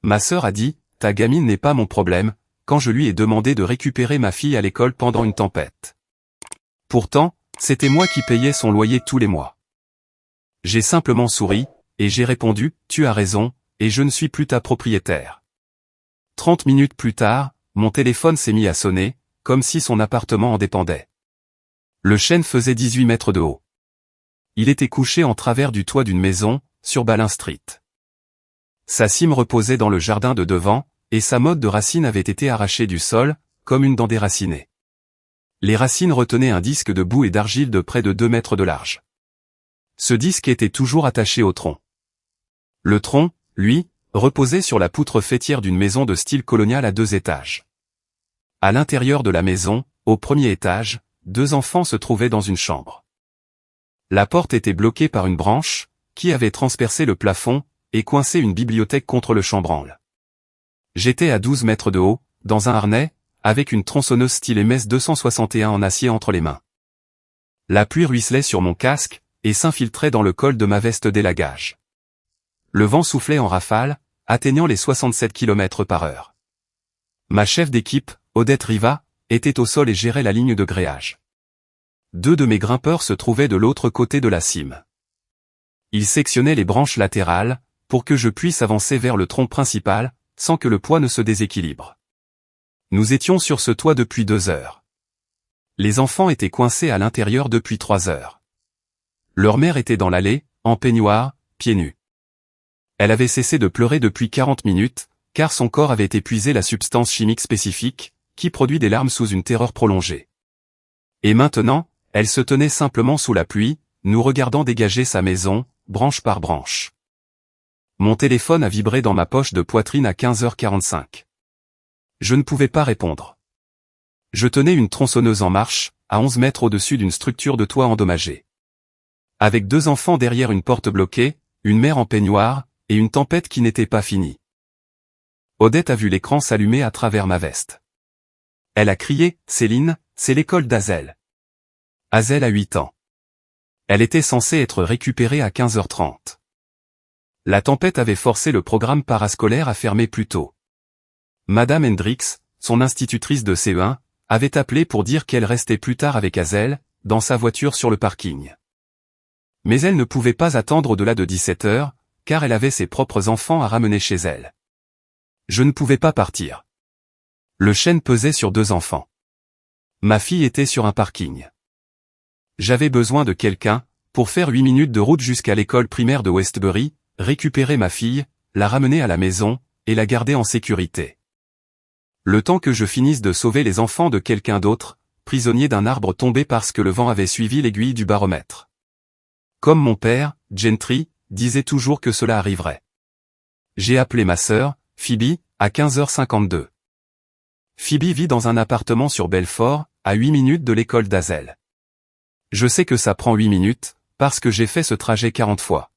Ma sœur a dit, ta gamine n'est pas mon problème, quand je lui ai demandé de récupérer ma fille à l'école pendant une tempête. Pourtant, c'était moi qui payais son loyer tous les mois. J'ai simplement souri, et j'ai répondu, tu as raison, et je ne suis plus ta propriétaire. 30 minutes plus tard, mon téléphone s'est mis à sonner, comme si son appartement en dépendait. Le chêne faisait 18 mètres de haut. Il était couché en travers du toit d'une maison, sur Balin Street. Sa cime reposait dans le jardin de devant, et sa motte de racines avait été arrachée du sol, comme une dent déracinée. Les racines retenaient un disque de boue et d'argile de près de 2 mètres de large. Ce disque était toujours attaché au tronc. Le tronc, lui, reposait sur la poutre faîtière d'une maison de style colonial à 2 étages. À l'intérieur de la maison, au premier étage, 2 enfants se trouvaient dans une chambre. La porte était bloquée par une branche, qui avait transpercé le plafond, et coincé une bibliothèque contre le chambranle. J'étais à 12 mètres de haut, dans un harnais, avec une tronçonneuse style MS 261 en acier entre les mains. La pluie ruisselait sur mon casque, et s'infiltrait dans le col de ma veste d'élagage. Le vent soufflait en rafale, atteignant les 67 km/h. Ma chef d'équipe, Odette Riva, était au sol et gérait la ligne de gréage. 2 de mes grimpeurs se trouvaient de l'autre côté de la cime. Ils sectionnaient les branches latérales, pour que je puisse avancer vers le tronc principal, sans que le poids ne se déséquilibre. Nous étions sur ce toit depuis 2 heures. Les enfants étaient coincés à l'intérieur depuis 3 heures. Leur mère était dans l'allée, en peignoir, pieds nus. Elle avait cessé de pleurer depuis 40 minutes, car son corps avait épuisé la substance chimique spécifique, qui produit des larmes sous une terreur prolongée. Et maintenant, elle se tenait simplement sous la pluie, nous regardant dégager sa maison, branche par branche. Mon téléphone a vibré dans ma poche de poitrine à 15h45. Je ne pouvais pas répondre. Je tenais une tronçonneuse en marche, à 11 mètres au-dessus d'une structure de toit endommagée. Avec 2 enfants derrière une porte bloquée, une mère en peignoir, et une tempête qui n'était pas finie. Odette a vu l'écran s'allumer à travers ma veste. Elle a crié, « Céline, c'est l'école d'Azel. » Azel a 8 ans. Elle était censée être récupérée à 15h30. La tempête avait forcé le programme parascolaire à fermer plus tôt. Madame Hendricks, son institutrice de CE1, avait appelé pour dire qu'elle restait plus tard avec Azel, dans sa voiture sur le parking. Mais elle ne pouvait pas attendre au-delà de 17h, car elle avait ses propres enfants à ramener chez elle. Je ne pouvais pas partir. Le chêne pesait sur 2 enfants. Ma fille était sur un parking. J'avais besoin de quelqu'un, pour faire 8 minutes de route jusqu'à l'école primaire de Westbury, récupérer ma fille, la ramener à la maison, et la garder en sécurité. Le temps que je finisse de sauver les enfants de quelqu'un d'autre, prisonnier d'un arbre tombé parce que le vent avait suivi l'aiguille du baromètre. Comme mon père, Gentry, disait toujours que cela arriverait. J'ai appelé ma sœur, Phoebe, à 15h52. Phoebe vit dans un appartement sur Belfort, à 8 minutes de l'école d'Azel. Je sais que ça prend 8 minutes, parce que j'ai fait ce trajet 40 fois.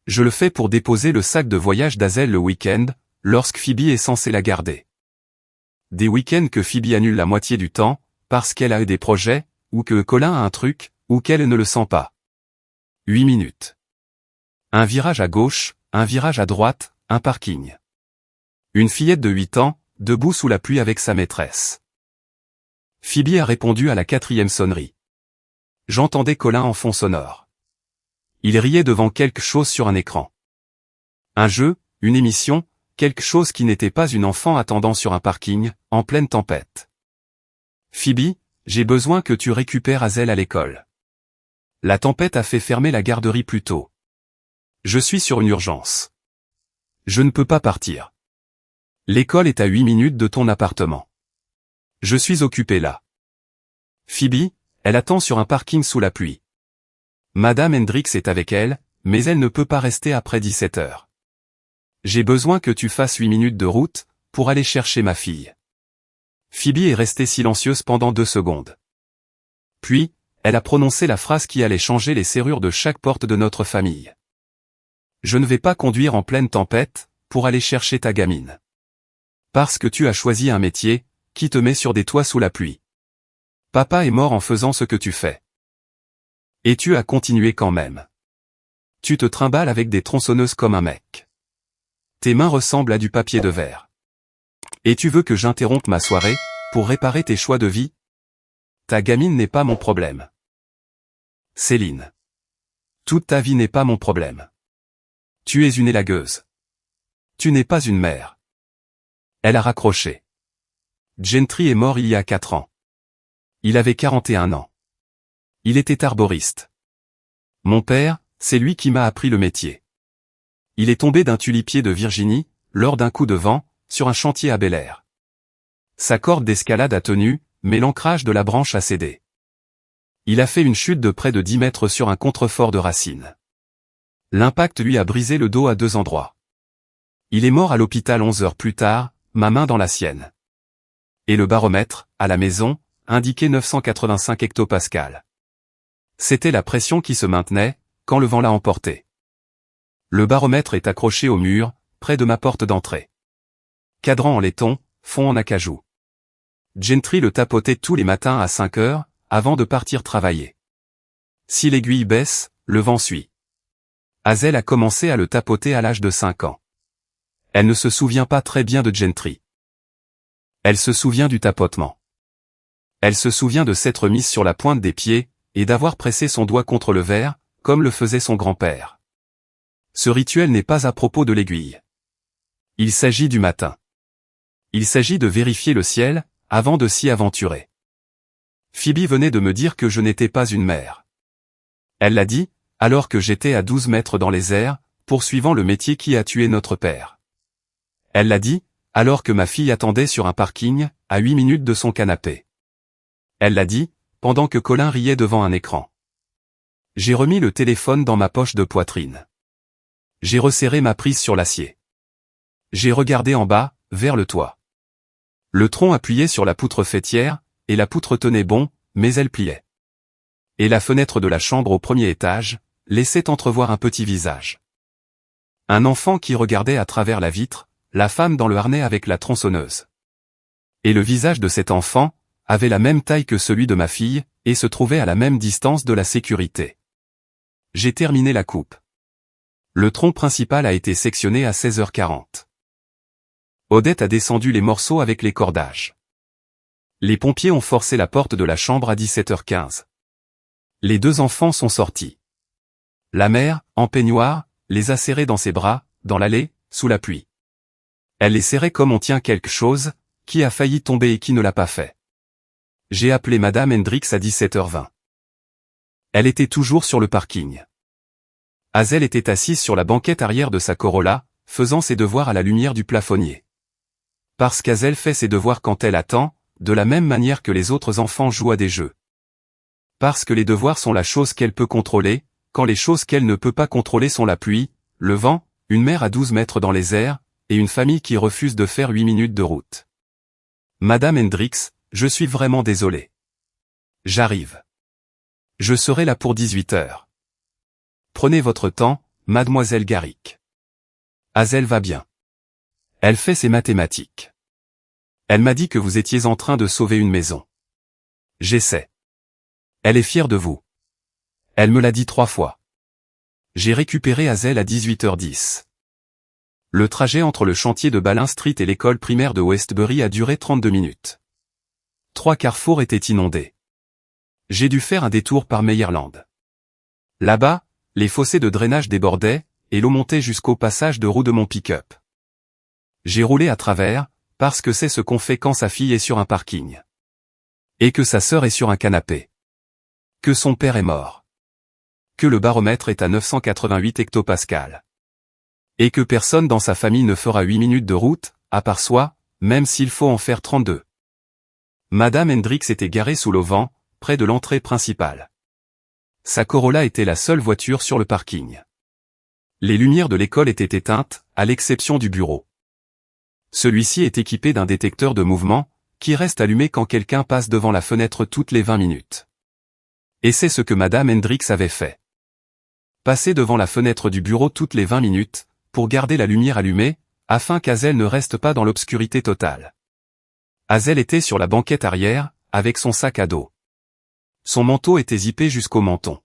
Je le fais pour déposer le sac de voyage d'Azel le week-end, lorsque Phoebe est censée la garder. Des week-ends que Phoebe annule la moitié du temps, parce qu'elle a eu des projets, ou que Colin a un truc, ou qu'elle ne le sent pas. 8 minutes. Un virage à gauche, un virage à droite, un parking. Une fillette de 8 ans, debout sous la pluie avec sa maîtresse. Phoebe a répondu à la 4e sonnerie. J'entendais Colin en fond sonore. Il riait devant quelque chose sur un écran. Un jeu, une émission, quelque chose qui n'était pas une enfant attendant sur un parking, en pleine tempête. Phoebe, j'ai besoin que tu récupères Azel à l'école. La tempête a fait fermer la garderie plus tôt. Je suis sur une urgence. Je ne peux pas partir. L'école est à 8 minutes de ton appartement. Je suis occupé là. Phoebe, elle attend sur un parking sous la pluie. Madame Hendricks est avec elle, mais elle ne peut pas rester après 17h. J'ai besoin que tu fasses 8 minutes de route, pour aller chercher ma fille. Phoebe est restée silencieuse pendant 2 secondes. Puis, elle a prononcé la phrase qui allait changer les serrures de chaque porte de notre famille. Je ne vais pas conduire en pleine tempête, pour aller chercher ta gamine. Parce que tu as choisi un métier, qui te met sur des toits sous la pluie. Papa est mort en faisant ce que tu fais. Et tu as continué quand même. Tu te trimbales avec des tronçonneuses comme un mec. Tes mains ressemblent à du papier de verre. Et tu veux que j'interrompe ma soirée, pour réparer tes choix de vie? Ta gamine n'est pas mon problème. Céline. Toute ta vie n'est pas mon problème. Tu es une élagueuse. Tu n'es pas une mère. Elle a raccroché. Gentry est mort il y a 4 ans. Il avait 41 ans. Il était arboriste. Mon père, c'est lui qui m'a appris le métier. Il est tombé d'un tulipier de Virginie, lors d'un coup de vent, sur un chantier à Bel-Air. Sa corde d'escalade a tenu, mais l'ancrage de la branche a cédé. Il a fait une chute de près de 10 mètres sur un contrefort de racines. L'impact lui a brisé le dos à 2 endroits. Il est mort à l'hôpital 11 heures plus tard, ma main dans la sienne. Et le baromètre, à la maison, indiquait 985 hectopascales. C'était la pression qui se maintenait, quand le vent l'a emporté. Le baromètre est accroché au mur, près de ma porte d'entrée. Cadran en laiton, fond en acajou. Gentry le tapotait tous les matins à 5 heures, avant de partir travailler. Si l'aiguille baisse, le vent suit. Hazel a commencé à le tapoter à l'âge de 5 ans. Elle ne se souvient pas très bien de Gentry. Elle se souvient du tapotement. Elle se souvient de s'être mise sur la pointe des pieds, et d'avoir pressé son doigt contre le verre, comme le faisait son grand-père. Ce rituel n'est pas à propos de l'aiguille. Il s'agit du matin. Il s'agit de vérifier le ciel, avant de s'y aventurer. Phoebe venait de me dire que je n'étais pas une mère. Elle l'a dit, alors que j'étais à 12 mètres dans les airs, poursuivant le métier qui a tué notre père. Elle l'a dit, alors que ma fille attendait sur un parking, à 8 minutes de son canapé. Elle l'a dit, pendant que Colin riait devant un écran. J'ai remis le téléphone dans ma poche de poitrine. J'ai resserré ma prise sur l'acier. J'ai regardé en bas, vers le toit. Le tronc appuyait sur la poutre faîtière, et la poutre tenait bon, mais elle pliait. Et la fenêtre de la chambre au premier étage, laissait entrevoir un petit visage. Un enfant qui regardait à travers la vitre, la femme dans le harnais avec la tronçonneuse. Et le visage de cet enfant, avait la même taille que celui de ma fille, et se trouvait à la même distance de la sécurité. J'ai terminé la coupe. Le tronc principal a été sectionné à 16h40. Odette a descendu les morceaux avec les cordages. Les pompiers ont forcé la porte de la chambre à 17h15. Les 2 enfants sont sortis. La mère, en peignoir, les a serrés dans ses bras, dans l'allée, sous la pluie. Elle les serrait comme on tient quelque chose, qui a failli tomber et qui ne l'a pas fait. J'ai appelé Madame Hendricks à 17h20. Elle était toujours sur le parking. Hazel était assise sur la banquette arrière de sa Corolla, faisant ses devoirs à la lumière du plafonnier. Parce qu'Hazel fait ses devoirs quand elle attend, de la même manière que les autres enfants jouent à des jeux. Parce que les devoirs sont la chose qu'elle peut contrôler, quand les choses qu'elle ne peut pas contrôler sont la pluie, le vent, une mer à 12 mètres dans les airs, et une famille qui refuse de faire 8 minutes de route. Madame Hendricks, je suis vraiment désolé. J'arrive. Je serai là pour 18h. Prenez votre temps, mademoiselle Garrick. Hazel va bien. Elle fait ses mathématiques. Elle m'a dit que vous étiez en train de sauver une maison. J'essaie. Elle est fière de vous. Elle me l'a dit 3 fois. J'ai récupéré Hazel à 18h10. Le trajet entre le chantier de Balin Street et l'école primaire de Westbury a duré 32 minutes. 3 carrefours étaient inondés. J'ai dû faire un détour par Meyerland. Là-bas, les fossés de drainage débordaient, et l'eau montait jusqu'au passage de roue de mon pick-up. J'ai roulé à travers, parce que c'est ce qu'on fait quand sa fille est sur un parking. Et que sa sœur est sur un canapé. Que son père est mort. Que le baromètre est à 988 hectopascales. Et que personne dans sa famille ne fera 8 minutes de route, à part soi, même s'il faut en faire 32. Madame Hendricks était garée sous l'auvent, près de l'entrée principale. Sa Corolla était la seule voiture sur le parking. Les lumières de l'école étaient éteintes, à l'exception du bureau. Celui-ci est équipé d'un détecteur de mouvement, qui reste allumé quand quelqu'un passe devant la fenêtre toutes les 20 minutes. Et c'est ce que Madame Hendricks avait fait. Passer devant la fenêtre du bureau toutes les 20 minutes, pour garder la lumière allumée, afin qu'Hazel ne reste pas dans l'obscurité totale. Hazel était sur la banquette arrière, avec son sac à dos. Son manteau était zippé jusqu'au menton.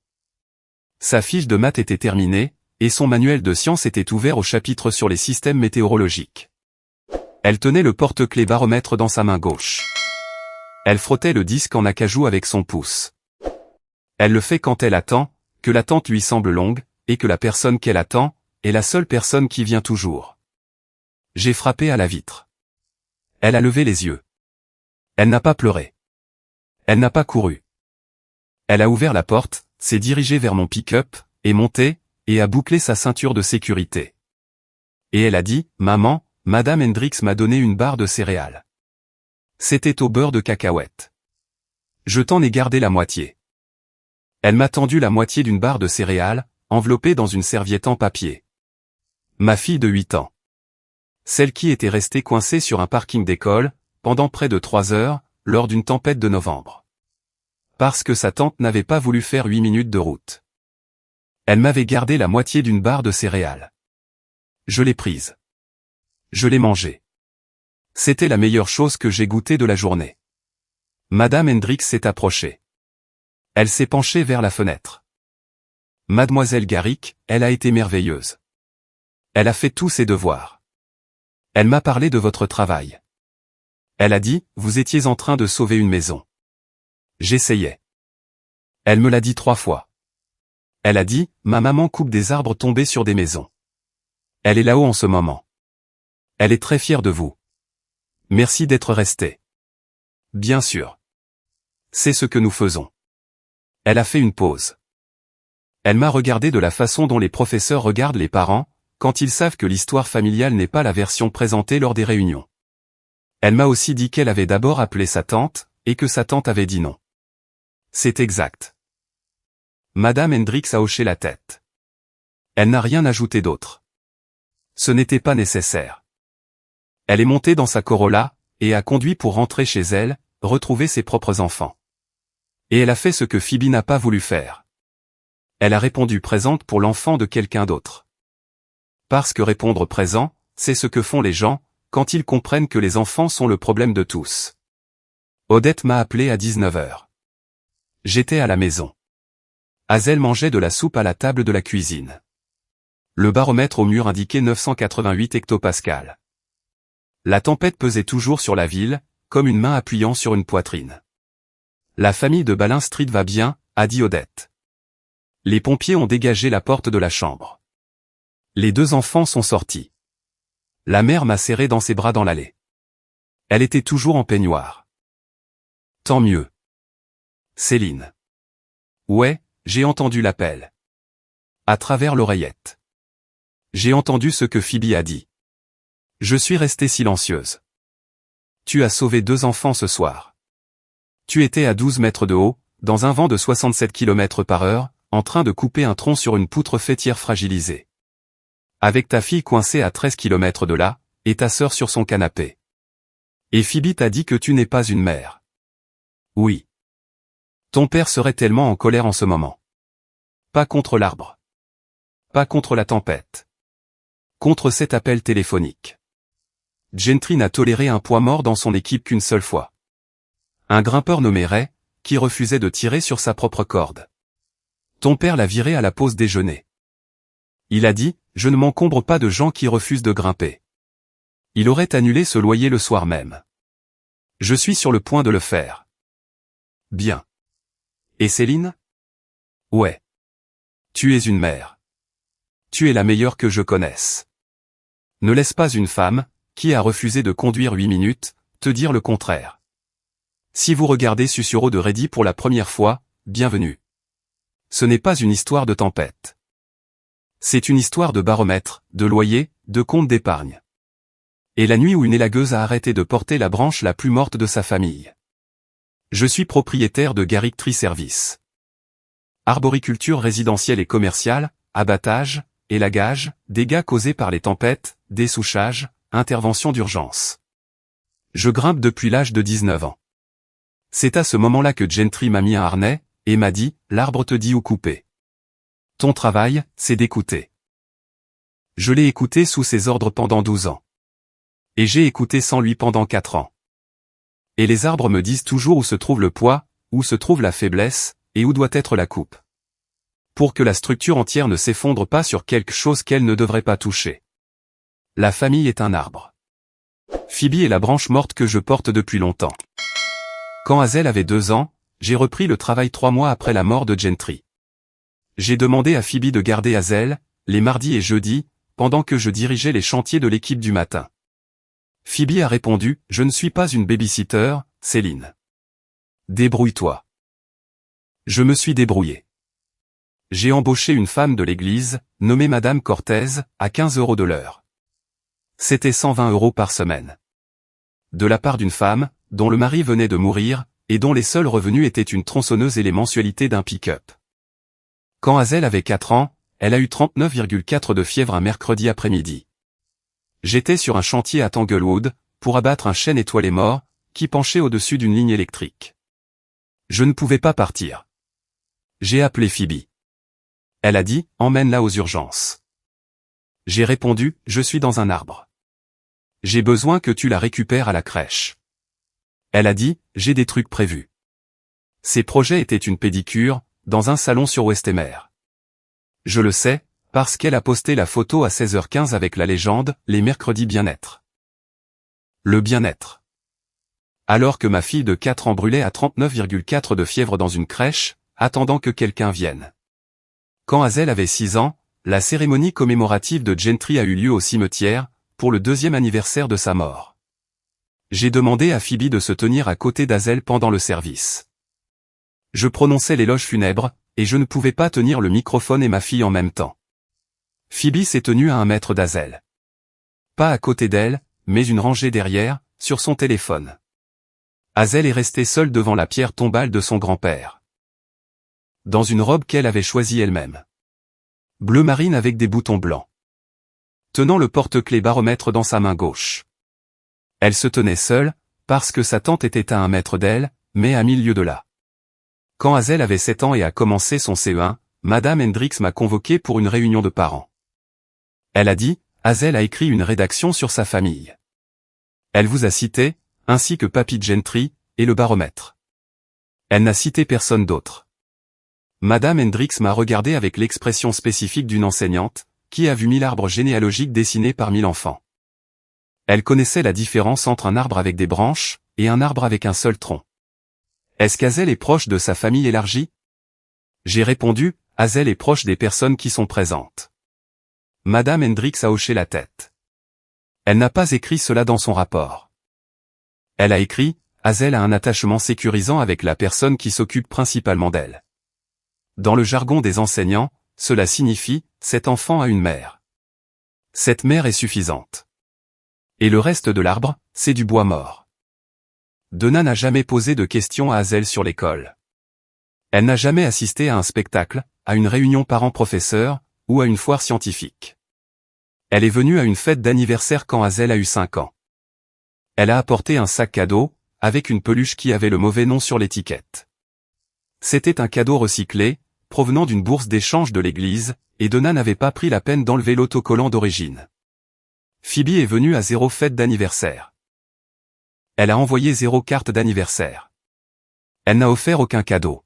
Sa fiche de maths était terminée, et son manuel de science était ouvert au chapitre sur les systèmes météorologiques. Elle tenait le porte-clés baromètre dans sa main gauche. Elle frottait le disque en acajou avec son pouce. Elle le fait quand elle attend, que l'attente lui semble longue, et que la personne qu'elle attend est la seule personne qui vient toujours. J'ai frappé à la vitre. Elle a levé les yeux. Elle n'a pas pleuré. Elle n'a pas couru. Elle a ouvert la porte, s'est dirigée vers mon pick-up, est montée, et a bouclé sa ceinture de sécurité. Et elle a dit, « Maman, Madame Hendricks m'a donné une barre de céréales. C'était au beurre de cacahuète. Je t'en ai gardé la moitié. » Elle m'a tendu la moitié d'une barre de céréales, enveloppée dans une serviette en papier. Ma fille de 8 ans. Celle qui était restée coincée sur un parking d'école, pendant près de 3 heures, lors d'une tempête de novembre. Parce que sa tante n'avait pas voulu faire 8 minutes de route. Elle m'avait gardé la moitié d'une barre de céréales. Je l'ai prise. Je l'ai mangée. C'était la meilleure chose que j'ai goûtée de la journée. Madame Hendricks s'est approchée. Elle s'est penchée vers la fenêtre. Mademoiselle Garrick, elle a été merveilleuse. Elle a fait tous ses devoirs. Elle m'a parlé de votre travail. Elle a dit, vous étiez en train de sauver une maison. J'essayais. Elle me l'a dit 3 fois. Elle a dit, ma maman coupe des arbres tombés sur des maisons. Elle est là-haut en ce moment. Elle est très fière de vous. Merci d'être resté. Bien sûr. C'est ce que nous faisons. Elle a fait une pause. Elle m'a regardé de la façon dont les professeurs regardent les parents, quand ils savent que l'histoire familiale n'est pas la version présentée lors des réunions. Elle m'a aussi dit qu'elle avait d'abord appelé sa tante, et que sa tante avait dit non. C'est exact. Madame Hendricks a hoché la tête. Elle n'a rien ajouté d'autre. Ce n'était pas nécessaire. Elle est montée dans sa Corolla, et a conduit pour rentrer chez elle, retrouver ses propres enfants. Et elle a fait ce que Phoebe n'a pas voulu faire. Elle a répondu présente pour l'enfant de quelqu'un d'autre. Parce que répondre présent, c'est ce que font les gens, quand ils comprennent que les enfants sont le problème de tous. Odette m'a appelé à 19h. J'étais à la maison. Hazel mangeait de la soupe à la table de la cuisine. Le baromètre au mur indiquait 988 hectopascales. La tempête pesait toujours sur la ville, comme une main appuyant sur une poitrine. La famille de Balin Street va bien, a dit Odette. Les pompiers ont dégagé la porte de la chambre. Les 2 enfants sont sortis. La mère m'a serré dans ses bras dans l'allée. Elle était toujours en peignoir. Tant mieux. Céline. Ouais, j'ai entendu l'appel. À travers l'oreillette. J'ai entendu ce que Phoebe a dit. Je suis restée silencieuse. Tu as sauvé 2 enfants ce soir. Tu étais à 12 mètres de haut, dans un vent de 67 km/h, en train de couper un tronc sur une poutre faîtière fragilisée. Avec ta fille coincée à 13 km de là, et ta sœur sur son canapé. Et Phoebe t'a dit que tu n'es pas une mère. Oui. Ton père serait tellement en colère en ce moment. Pas contre l'arbre. Pas contre la tempête. Contre cet appel téléphonique. Gentry n'a toléré un poids mort dans son équipe qu'une seule fois. Un grimpeur nommé Ray, qui refusait de tirer sur sa propre corde. Ton père l'a viré à la pause déjeuner. Il a dit, je ne m'encombre pas de gens qui refusent de grimper. Il aurait annulé ce loyer le soir même. Je suis sur le point de le faire. Bien. Et Céline? Ouais. Tu es une mère. Tu es la meilleure que je connaisse. Ne laisse pas une femme, qui a refusé de conduire 8 minutes, te dire le contraire. Si vous regardez Susurro de Reddy pour la première fois, bienvenue. Ce n'est pas une histoire de tempête. C'est une histoire de baromètre, de loyer, de compte d'épargne. Et la nuit où une élagueuse a arrêté de porter la branche la plus morte de sa famille. Je suis propriétaire de Garrick Tree Service. Arboriculture résidentielle et commerciale, abattage, élagage, dégâts causés par les tempêtes, dessouchage, intervention d'urgence. Je grimpe depuis l'âge de 19 ans. C'est à ce moment-là que Gentry m'a mis un harnais, et m'a dit, l'arbre te dit où couper. Ton travail, c'est d'écouter. Je l'ai écouté sous ses ordres pendant 12 ans. Et j'ai écouté sans lui pendant 4 ans. Et les arbres me disent toujours où se trouve le poids, où se trouve la faiblesse, et où doit être la coupe. pour que la structure entière ne s'effondre pas sur quelque chose qu'elle ne devrait pas toucher. La famille est un arbre. Phoebe est la branche morte que je porte depuis longtemps. Quand Hazel avait 2 ans, j'ai repris le travail 3 mois après la mort de Gentry. J'ai demandé à Phoebe de garder Hazel, les mardis et jeudis, pendant que je dirigeais les chantiers de l'équipe du matin. Phoebe a répondu, « Je ne suis pas une babysitter, Céline. Débrouille-toi. » Je me suis débrouillé. J'ai embauché une femme de l'église, nommée Madame Cortez, à 15 € de l'heure. C'était 120 € par semaine. De la part d'une femme, dont le mari venait de mourir, et dont les seuls revenus étaient une tronçonneuse et les mensualités d'un pick-up. Quand Hazel avait 4 ans, elle a eu 39,4 de fièvre un mercredi après-midi. J'étais sur un chantier à Tanglewood, pour abattre un chêne étoilé mort, qui penchait au-dessus d'une ligne électrique. Je ne pouvais pas partir. J'ai appelé Phoebe. Elle a dit, emmène-la aux urgences. J'ai répondu, je suis dans un arbre. J'ai besoin que tu la récupères à la crèche. Elle a dit, j'ai des trucs prévus. Ses projets étaient une pédicure, dans un salon sur Westmeer. Je le sais, parce qu'elle a posté la photo à 16h15 avec la légende, les mercredis bien-être. Le bien-être. Alors que ma fille de 4 ans brûlait à 39,4 de fièvre dans une crèche, attendant que quelqu'un vienne. Quand Hazel avait 6 ans, la cérémonie commémorative de Gentry a eu lieu au cimetière, pour le 2e anniversaire de sa mort. J'ai demandé à Phoebe de se tenir à côté d'Hazel pendant le service. Je prononçais l'éloge funèbre, et je ne pouvais pas tenir le microphone et ma fille en même temps. Phoebe s'est tenue à 1 mètre d'Hazel. Pas à côté d'elle, mais une rangée derrière, sur son téléphone. Hazel est restée seule devant la pierre tombale de son grand-père. Dans une robe qu'elle avait choisie elle-même. Bleu marine avec des boutons blancs. Tenant le porte-clés baromètre dans sa main gauche. Elle se tenait seule, parce que sa tante était à 1 mètre d'elle, mais à 1000 lieues de là. Quand Hazel avait 7 ans et a commencé son CE1, Madame Hendricks m'a convoqué pour une réunion de parents. Elle a dit, Hazel a écrit une rédaction sur sa famille. Elle vous a cité, ainsi que Papy Gentry, et le baromètre. Elle n'a cité personne d'autre. Madame Hendricks m'a regardé avec l'expression spécifique d'une enseignante, qui a vu 1000 arbres généalogiques dessinés par 1000 enfants. Elle connaissait la différence entre un arbre avec des branches, et un arbre avec un seul tronc. Est-ce qu'Hazel est proche de sa famille élargie? J'ai répondu, Hazel est proche des personnes qui sont présentes. Madame Hendricks a hoché la tête. Elle n'a pas écrit cela dans son rapport. Elle a écrit, Hazel a un attachement sécurisant avec la personne qui s'occupe principalement d'elle. Dans le jargon des enseignants, cela signifie, cet enfant a une mère. Cette mère est suffisante. Et le reste de l'arbre, c'est du bois mort. Donna n'a jamais posé de questions à Hazel sur l'école. Elle n'a jamais assisté à un spectacle, à une réunion parents-professeurs, ou à une foire scientifique. Elle est venue à une fête d'anniversaire quand Hazel a eu 5 ans. Elle a apporté un sac cadeau, avec une peluche qui avait le mauvais nom sur l'étiquette. C'était un cadeau recyclé, provenant d'une bourse d'échange de l'église, et Donna n'avait pas pris la peine d'enlever l'autocollant d'origine. Phoebe est venue à 0 fête d'anniversaire. Elle a envoyé 0 carte d'anniversaire. Elle n'a offert aucun cadeau.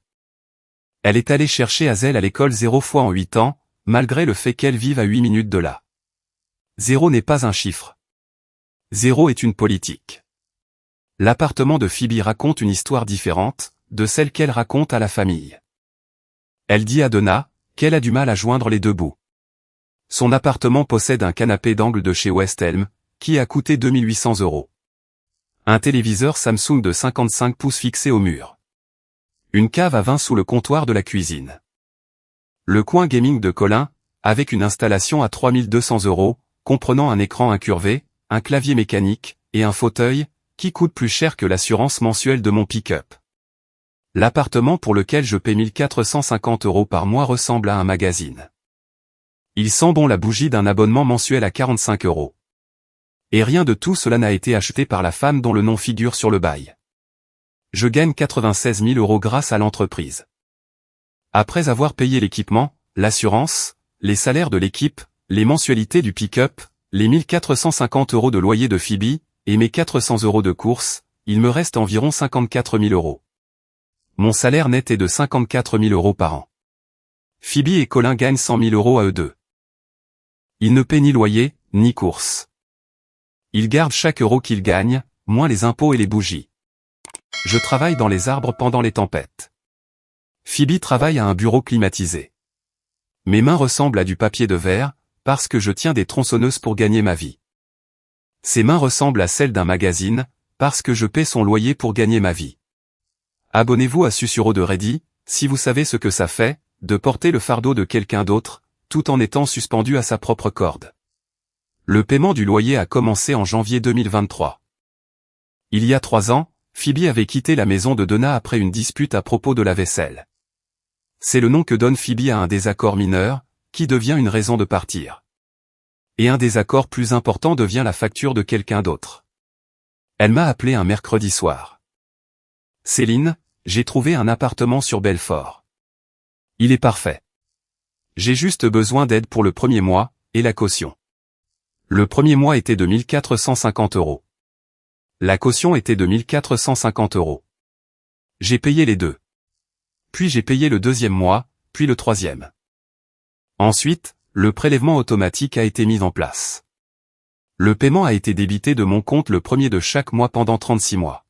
Elle est allée chercher Hazel à l'école 0 fois en 8 ans, malgré le fait qu'elle vive à 8 minutes de là. 0 n'est pas un chiffre. 0 est une politique. L'appartement de Phoebe raconte une histoire différente, de celle qu'elle raconte à la famille. Elle dit à Donna, qu'elle a du mal à joindre les deux bouts. Son appartement possède un canapé d'angle de chez West Elm, qui a coûté 2800 €. Un téléviseur Samsung de 55 pouces fixé au mur. Une cave à vin sous le comptoir de la cuisine. Le coin gaming de Colin, avec une installation à 3200 €, comprenant un écran incurvé, un clavier mécanique, et un fauteuil, qui coûte plus cher que l'assurance mensuelle de mon pick-up. L'appartement pour lequel je paie 1450 € par mois ressemble à un magazine. Il sent bon la bougie d'un abonnement mensuel à 45 €. Et rien de tout cela n'a été acheté par la femme dont le nom figure sur le bail. Je gagne 96 000 € grâce à l'entreprise. Après avoir payé l'équipement, l'assurance, les salaires de l'équipe, les mensualités du pick-up, les 1450 € de loyer de Phoebe, et mes 400 € de courses, il me reste environ 54 000 €. Mon salaire net est de 54 000 € par an. Phoebe et Colin gagnent 100 000 € à eux deux. Ils ne paient ni loyer, ni courses. Ils gardent chaque euro qu'ils gagnent, moins les impôts et les bougies. Je travaille dans les arbres pendant les tempêtes. Phoebe travaille à un bureau climatisé. Mes mains ressemblent à du papier de verre, parce que je tiens des tronçonneuses pour gagner ma vie. Ses mains ressemblent à celles d'un magazine, parce que je paie son loyer pour gagner ma vie. Abonnez-vous à Susuro de Ready, si vous savez ce que ça fait, de porter le fardeau de quelqu'un d'autre, tout en étant suspendu à sa propre corde. Le paiement du loyer a commencé en janvier 2023. Il y a 3 ans, Phoebe avait quitté la maison de Donna après une dispute à propos de la vaisselle. C'est le nom que donne Phoebe à un désaccord mineur, qui devient une raison de partir. Et un désaccord plus important devient la facture de quelqu'un d'autre. Elle m'a appelé un mercredi soir. Céline, j'ai trouvé un appartement sur Belfort. Il est parfait. J'ai juste besoin d'aide pour le premier mois, et la caution. Le premier mois était de 1 450 €. La caution était de 1 450 €. J'ai payé les deux. Puis j'ai payé le deuxième mois, puis le troisième. Ensuite, le prélèvement automatique a été mis en place. Le paiement a été débité de mon compte le premier de chaque mois pendant 36 mois.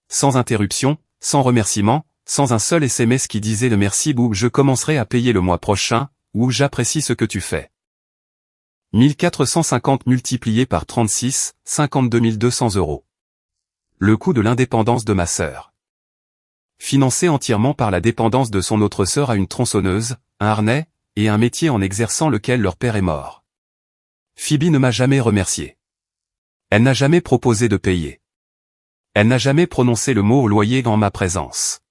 Sans interruption, sans remerciement, sans un seul SMS qui disait le merci ou je commencerai à payer le mois prochain, ou j'apprécie ce que tu fais. 1 450 multiplié par 36, 52 200 €. Le coût de l'indépendance de ma sœur. Financé entièrement par la dépendance de son autre sœur à une tronçonneuse, un harnais, et un métier en exerçant lequel leur père est mort. Phoebe ne m'a jamais remercié. Elle n'a jamais proposé de payer. Elle n'a jamais prononcé le mot loyer en ma présence.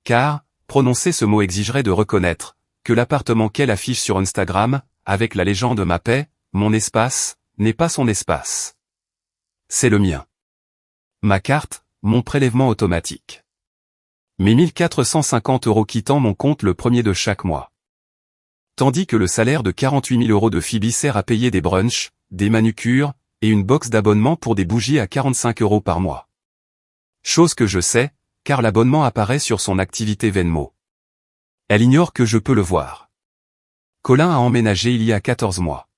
Car, prononcer ce mot exigerait de reconnaître que l'appartement qu'elle affiche sur Instagram, avec la légende ma paix, mon espace, n'est pas son espace. C'est le mien. Ma carte, mon prélèvement automatique. Mes 1 450 € quittant mon compte le premier de chaque mois. Tandis que le salaire de 48 000 € de Phoebe sert à payer des brunchs, des manucures, et une box d'abonnement pour des bougies à 45 € par mois. Chose que je sais, car l'abonnement apparaît sur son activité Venmo. Elle ignore que je peux le voir. Colin a emménagé il y a 14 mois.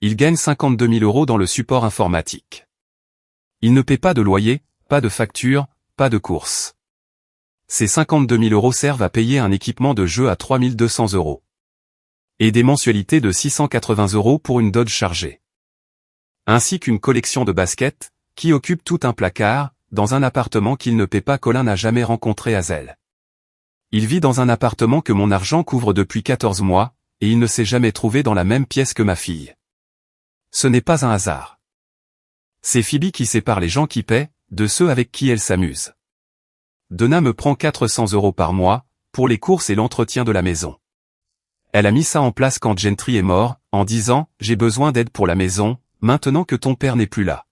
Il gagne 52 000 € dans le support informatique. Il ne paie pas de loyer, pas de facture, pas de courses. Ces 52 000 € servent à payer un équipement de jeu à 3 200 €. Et des mensualités de 680 € pour une Dodge chargée. Ainsi qu'une collection de baskets, qui occupe tout un placard, dans un appartement qu'il ne paie pas. Colin n'a jamais rencontré Hazel. Il vit dans un appartement que mon argent couvre depuis 14 mois, et il ne s'est jamais trouvé dans la même pièce que ma fille. Ce n'est pas un hasard. C'est Phoebe qui sépare les gens qui paient, de ceux avec qui elle s'amuse. Donna me prend 400 € par mois, pour les courses et l'entretien de la maison. Elle a mis ça en place quand Gentry est mort, en disant « J'ai besoin d'aide pour la maison, maintenant que ton père n'est plus là. »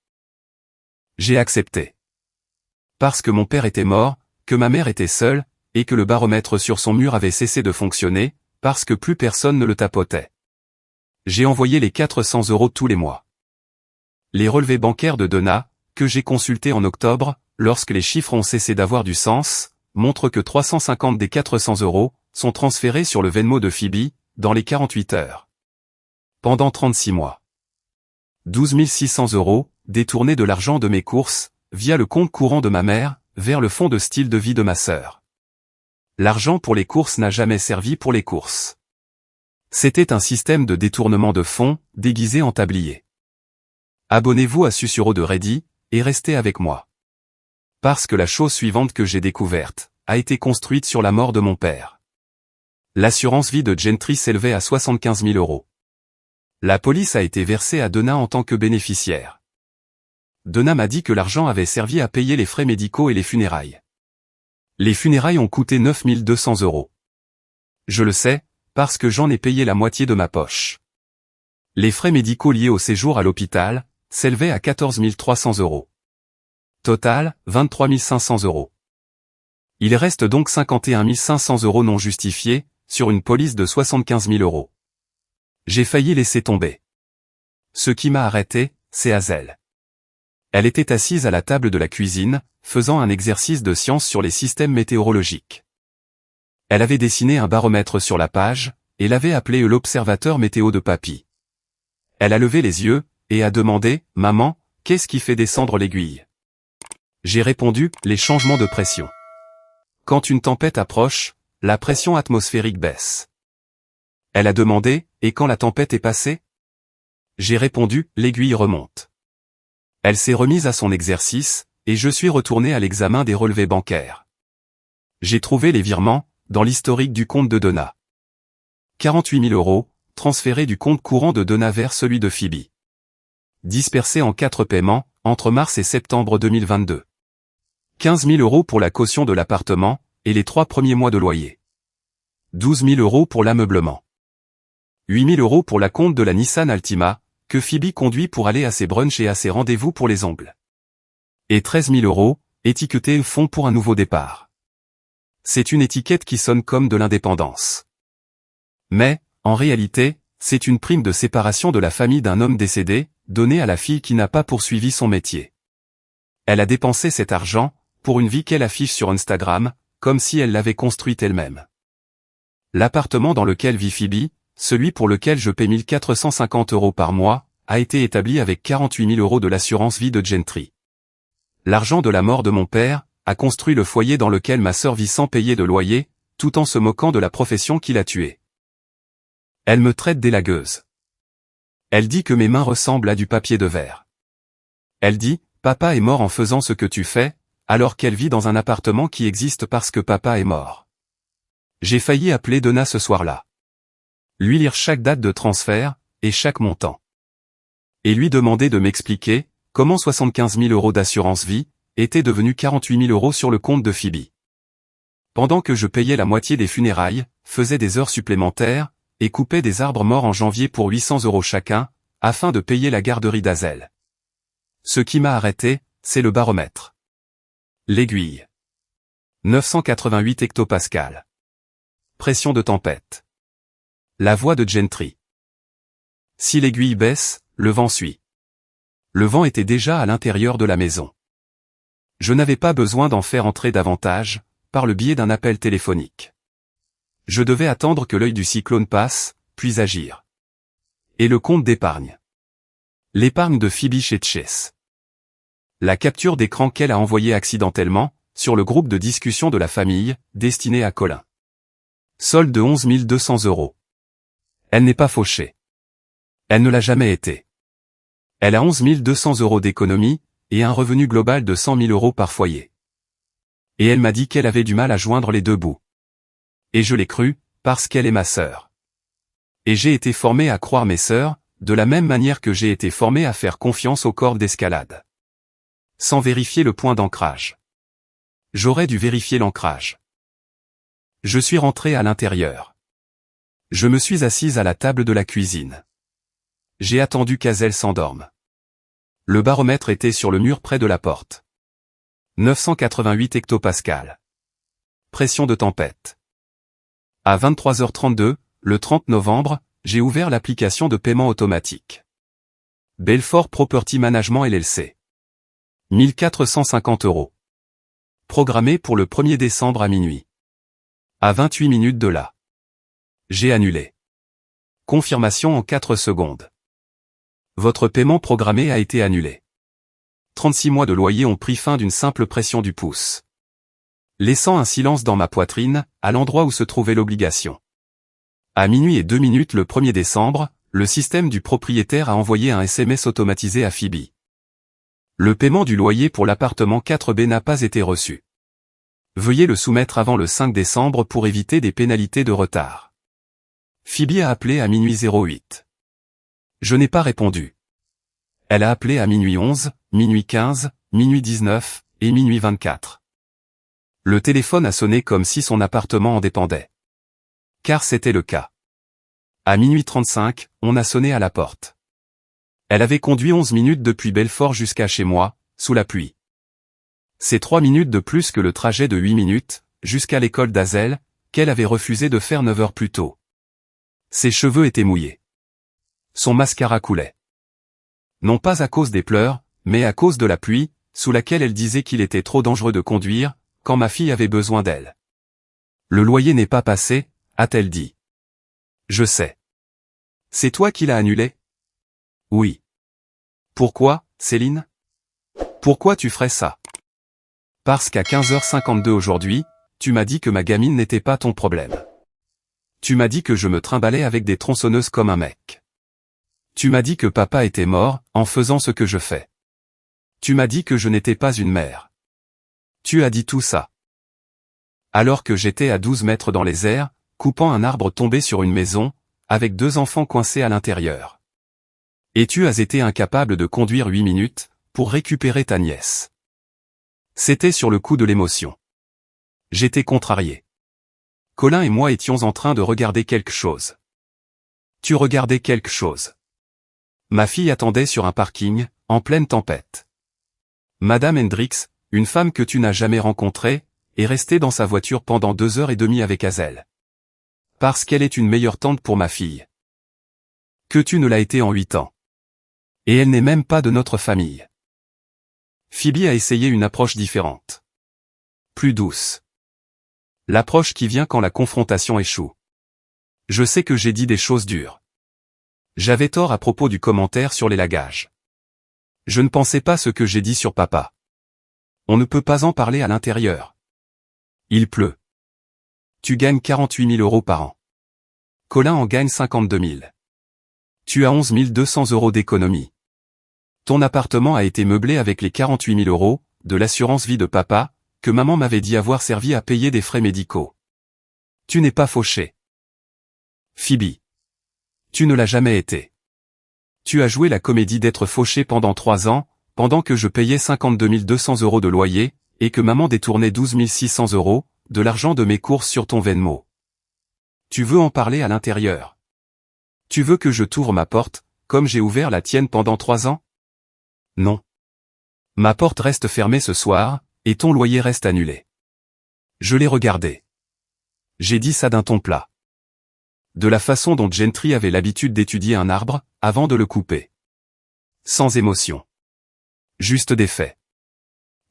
J'ai accepté. Parce que mon père était mort, que ma mère était seule, et que le baromètre sur son mur avait cessé de fonctionner, parce que plus personne ne le tapotait. J'ai envoyé les 400 € tous les mois. Les relevés bancaires de Donna, que j'ai consultés en octobre, lorsque les chiffres ont cessé d'avoir du sens, montrent que 350 des 400 € sont transférés sur le Venmo de Phoebe, dans les 48 heures. Pendant 36 mois. 12 600 € détournés de l'argent de mes courses, via le compte courant de ma mère, vers le fonds de style de vie de ma sœur. L'argent pour les courses n'a jamais servi pour les courses. C'était un système de détournement de fonds, déguisé en tablier. Abonnez-vous à Susuro de Ready, et restez avec moi. Parce que la chose suivante que j'ai découverte, a été construite sur la mort de mon père. L'assurance vie de Gentry s'élevait à 75 000 €. La police a été versée à Donna en tant que bénéficiaire. Donna m'a dit que l'argent avait servi à payer les frais médicaux et les funérailles. Les funérailles ont coûté 9 200 €. Je le sais, parce que j'en ai payé la moitié de ma poche. Les frais médicaux liés au séjour à l'hôpital s'élevaient à 14 300 €. Total, 23 500 €. Il reste donc 51 500 € non justifiés, sur une police de 75 000 €. J'ai failli laisser tomber. Ce qui m'a arrêté, c'est Hazel. Elle était assise à la table de la cuisine, faisant un exercice de science sur les systèmes météorologiques. Elle avait dessiné un baromètre sur la page, et l'avait appelé l'observateur météo de papy. Elle a levé les yeux, et a demandé, « Maman, qu'est-ce qui fait descendre l'aiguille ?» J'ai répondu, « Les changements de pression. Quand une tempête approche, la pression atmosphérique baisse. » Elle a demandé, « Et quand la tempête est passée ?» J'ai répondu, « L'aiguille remonte. » Elle s'est remise à son exercice, et je suis retourné à l'examen des relevés bancaires. J'ai trouvé les virements, dans l'historique du compte de Donna. 48 000 €, transférés du compte courant de Donna vers celui de Phoebe. Dispersés en 4 paiements, entre mars et septembre 2022. 15 000 € pour la caution de l'appartement, et les 3 premiers mois de loyer. 12 000 € pour l'ameublement. 8 000 € pour la compte de la Nissan Altima, que Phoebe conduit pour aller à ses brunchs et à ses rendez-vous pour les ongles. Et 13 000 €, étiquetés fonds pour un nouveau départ. C'est une étiquette qui sonne comme de l'indépendance. Mais, en réalité, c'est une prime de séparation de la famille d'un homme décédé, donnée à la fille qui n'a pas poursuivi son métier. Elle a dépensé cet argent, pour une vie qu'elle affiche sur Instagram, comme si elle l'avait construite elle-même. L'appartement dans lequel vit Phoebe, celui pour lequel je paie 1 450 € par mois, a été établi avec 48 000 € de l'assurance vie de Gentry. L'argent de la mort de mon père a construit le foyer dans lequel ma sœur vit sans payer de loyer, tout en se moquant de la profession qui l'a tuée. Elle me traite d'élagueuse. Elle dit que mes mains ressemblent à du papier de verre. Elle dit, « Papa est mort en faisant ce que tu fais », alors qu'elle vit dans un appartement qui existe parce que papa est mort. J'ai failli appeler Donna ce soir-là. Lui lire chaque date de transfert, et chaque montant. Et lui demander de m'expliquer, comment 75 000 € d'assurance vie, étaient devenus 48 000 € sur le compte de Phoebe. Pendant que je payais la moitié des funérailles, faisais des heures supplémentaires, et coupais des arbres morts en janvier pour 800 € chacun, afin de payer la garderie d'Hazel. Ce qui m'a arrêté, c'est le baromètre. L'aiguille. 988 hectopascales. Pression de tempête. La voix de Gentry. Si l'aiguille baisse, le vent suit. Le vent était déjà à l'intérieur de la maison. Je n'avais pas besoin d'en faire entrer davantage, par le biais d'un appel téléphonique. Je devais attendre que l'œil du cyclone passe, puis agir. Et le compte d'épargne. L'épargne de Phoebe chez Chase. La capture d'écran qu'elle a envoyée accidentellement, sur le groupe de discussion de la famille, destiné à Colin. Solde de 11 200 €. Elle n'est pas fauchée. Elle ne l'a jamais été. Elle a 11 200 € d'économie, et un revenu global de 100 000 € par foyer. Et elle m'a dit qu'elle avait du mal à joindre les deux bouts. Et je l'ai cru, parce qu'elle est ma sœur. Et j'ai été formé à croire mes sœurs, de la même manière que j'ai été formé à faire confiance aux cordes d'escalade. Sans vérifier le point d'ancrage. J'aurais dû vérifier l'ancrage. Je suis rentré à l'intérieur. Je me suis assise à la table de la cuisine. J'ai attendu qu'Hazel s'endorme. Le baromètre était sur le mur près de la porte. 988 hectopascales. Pression de tempête. À 23h32, le 30 novembre, j'ai ouvert l'application de paiement automatique. Belfort Property Management LLC. 1 450 €. Programmé pour le 1er décembre à minuit. À 28 minutes de là. J'ai annulé. Confirmation en 4 secondes. Votre paiement programmé a été annulé. 36 mois de loyer ont pris fin d'une simple pression du pouce. Laissant un silence dans ma poitrine, à l'endroit où se trouvait l'obligation. À minuit et 2 minutes le 1er décembre, le système du propriétaire a envoyé un SMS automatisé à Phoebe. Le paiement du loyer pour l'appartement 4B n'a pas été reçu. Veuillez le soumettre avant le 5 décembre pour éviter des pénalités de retard. Phoebe a appelé à minuit 08. Je n'ai pas répondu. Elle a appelé à minuit 11, minuit 15, minuit 19, et minuit 24. Le téléphone a sonné comme si son appartement en dépendait. Car c'était le cas. À minuit 35, on a sonné à la porte. Elle avait conduit 11 minutes depuis Belfort jusqu'à chez moi, sous la pluie. C'est 3 minutes de plus que le trajet de 8 minutes, jusqu'à l'école d'Hazel, qu'elle avait refusé de faire 9 heures plus tôt. Ses cheveux étaient mouillés. Son mascara coulait. Non pas à cause des pleurs, mais à cause de la pluie, sous laquelle elle disait qu'il était trop dangereux de conduire, quand ma fille avait besoin d'elle. Le loyer n'est pas passé, a-t-elle dit. Je sais. C'est toi qui l'as annulé? Oui. Pourquoi, Céline? Pourquoi tu ferais ça? Parce qu'à 15h52 aujourd'hui, tu m'as dit que ma gamine n'était pas ton problème. Tu m'as dit que je me trimballais avec des tronçonneuses comme un mec. Tu m'as dit que papa était mort, en faisant ce que je fais. Tu m'as dit que je n'étais pas une mère. Tu as dit tout ça. Alors que j'étais à 12 mètres dans les airs, coupant un arbre tombé sur une maison, avec 2 enfants coincés à l'intérieur. Et tu as été incapable de conduire 8 minutes, pour récupérer ta nièce. C'était sur le coup de l'émotion. J'étais contrarié. Colin et moi étions en train de regarder quelque chose. Tu regardais quelque chose. Ma fille attendait sur un parking, en pleine tempête. Madame Hendricks, une femme que tu n'as jamais rencontrée, est restée dans sa voiture pendant 2h30 avec Hazel. Parce qu'elle est une meilleure tante pour ma fille. Que tu ne l'as été en 8 ans. Et elle n'est même pas de notre famille. Phoebe a essayé une approche différente. Plus douce. L'approche qui vient quand la confrontation échoue. Je sais que j'ai dit des choses dures. J'avais tort à propos du commentaire sur les lagages. Je ne pensais pas ce que j'ai dit sur papa. On ne peut pas en parler à l'intérieur. Il pleut. Tu gagnes 48 000 € par an. Colin en gagne 52 000. Tu as 11 200 € d'économie. Ton appartement a été meublé avec les 48 000 € de l'assurance vie de papa, que maman m'avait dit avoir servi à payer des frais médicaux. Tu n'es pas fauché. Phoebe. Tu ne l'as jamais été. Tu as joué la comédie d'être fauché pendant 3 ans, pendant que je payais 52 200 € de loyer, et que maman détournait 12 600 € de l'argent de mes courses sur ton Venmo. Tu veux en parler à l'intérieur? Tu veux que je t'ouvre ma porte, comme j'ai ouvert la tienne pendant 3 ans? Non. Ma porte reste fermée ce soir, et ton loyer reste annulé. Je l'ai regardé. J'ai dit ça d'un ton plat. De la façon dont Gentry avait l'habitude d'étudier un arbre, avant de le couper. Sans émotion. Juste des faits.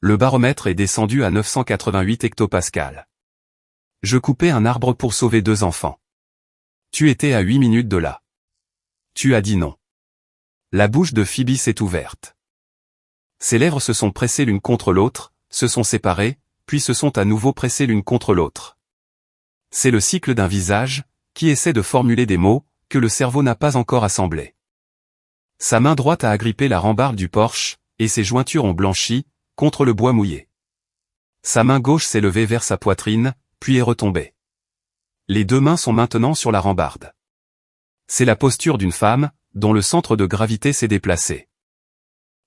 Le baromètre est descendu à 988 hectopascales. Je coupais un arbre pour sauver 2 enfants. Tu étais à 8 minutes de là. Tu as dit non. La bouche de Phoebe s'est ouverte. Ses lèvres se sont pressées l'une contre l'autre, se sont séparées, puis se sont à nouveau pressées l'une contre l'autre. C'est le cycle d'un visage, qui essaie de formuler des mots, que le cerveau n'a pas encore assemblés. Sa main droite a agrippé la rambarde du porche, et ses jointures ont blanchi, contre le bois mouillé. Sa main gauche s'est levée vers sa poitrine, puis est retombée. Les 2 mains sont maintenant sur la rambarde. C'est la posture d'une femme, dont le centre de gravité s'est déplacé.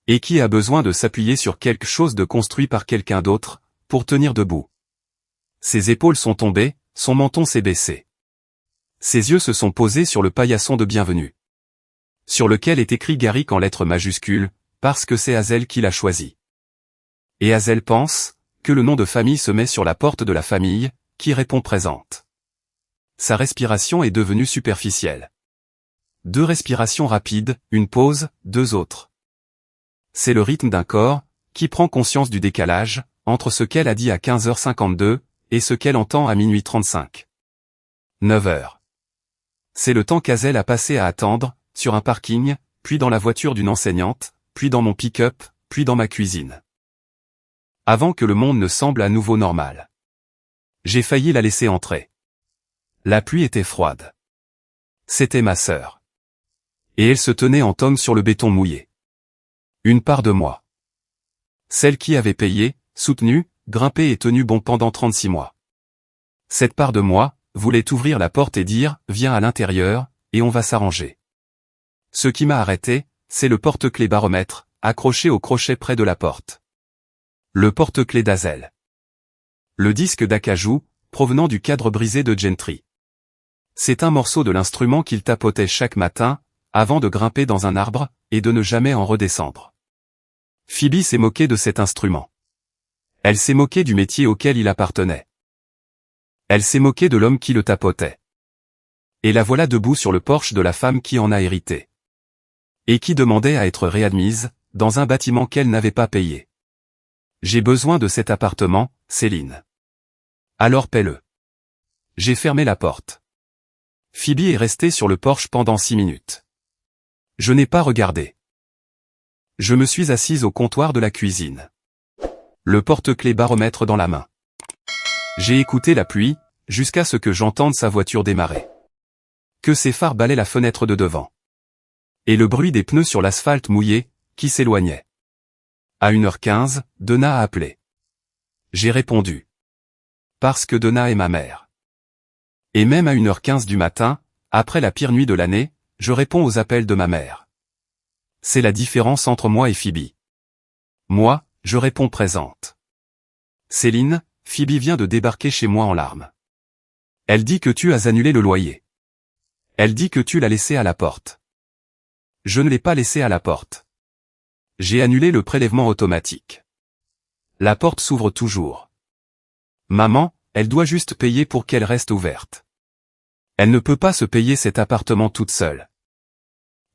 Et qui a besoin de s'appuyer sur quelque chose de construit par quelqu'un d'autre, pour tenir debout. Ses épaules sont tombées, son menton s'est baissé. Ses yeux se sont posés sur le paillasson de bienvenue. Sur lequel est écrit Garrick en lettres majuscules, parce que c'est Hazel qui l'a choisi. Et Hazel pense, que le nom de famille se met sur la porte de la famille, qui répond présente. Sa respiration est devenue superficielle. 2 respirations rapides, une pause, 2 autres. C'est le rythme d'un corps, qui prend conscience du décalage, entre ce qu'elle a dit à 15h52, et ce qu'elle entend à minuit 35. 9 heures. C'est le temps qu'Hazel a passé à attendre, sur un parking, puis dans la voiture d'une enseignante, puis dans mon pick-up, puis dans ma cuisine. Avant que le monde ne semble à nouveau normal. J'ai failli la laisser entrer. La pluie était froide. C'était ma sœur. Et elle se tenait en tongs sur le béton mouillé. Une part de moi. Celle qui avait payé, soutenu, grimpé et tenu bon pendant 36 mois. Cette part de moi, voulait ouvrir la porte et dire, viens à l'intérieur, et on va s'arranger. Ce qui m'a arrêté, c'est le porte-clés baromètre, accroché au crochet près de la porte. Le porte-clés d'Hazel. Le disque d'acajou, provenant du cadre brisé de Gentry. C'est un morceau de l'instrument qu'il tapotait chaque matin, avant de grimper dans un arbre, et de ne jamais en redescendre. Phoebe s'est moquée de cet instrument. Elle s'est moquée du métier auquel il appartenait. Elle s'est moquée de l'homme qui le tapotait. Et la voilà debout sur le porche de la femme qui en a hérité. Et qui demandait à être réadmise, dans un bâtiment qu'elle n'avait pas payé. J'ai besoin de cet appartement, Céline. Alors paie-le. J'ai fermé la porte. Phoebe est restée sur le porche pendant 6 minutes. Je n'ai pas regardé. Je me suis assise au comptoir de la cuisine. Le porte-clés baromètre dans la main. J'ai écouté la pluie, jusqu'à ce que j'entende sa voiture démarrer. Que ses phares balaient la fenêtre de devant. Et le bruit des pneus sur l'asphalte mouillé, qui s'éloignait. À 1h15, Donna a appelé. J'ai répondu. Parce que Donna est ma mère. Et même à 1h15 du matin, après la pire nuit de l'année, je réponds aux appels de ma mère. C'est la différence entre moi et Phoebe. Moi, je réponds présente. Céline, Phoebe vient de débarquer chez moi en larmes. Elle dit que tu as annulé le loyer. Elle dit que tu l'as laissé à la porte. Je ne l'ai pas laissé à la porte. J'ai annulé le prélèvement automatique. La porte s'ouvre toujours. Maman, elle doit juste payer pour qu'elle reste ouverte. Elle ne peut pas se payer cet appartement toute seule.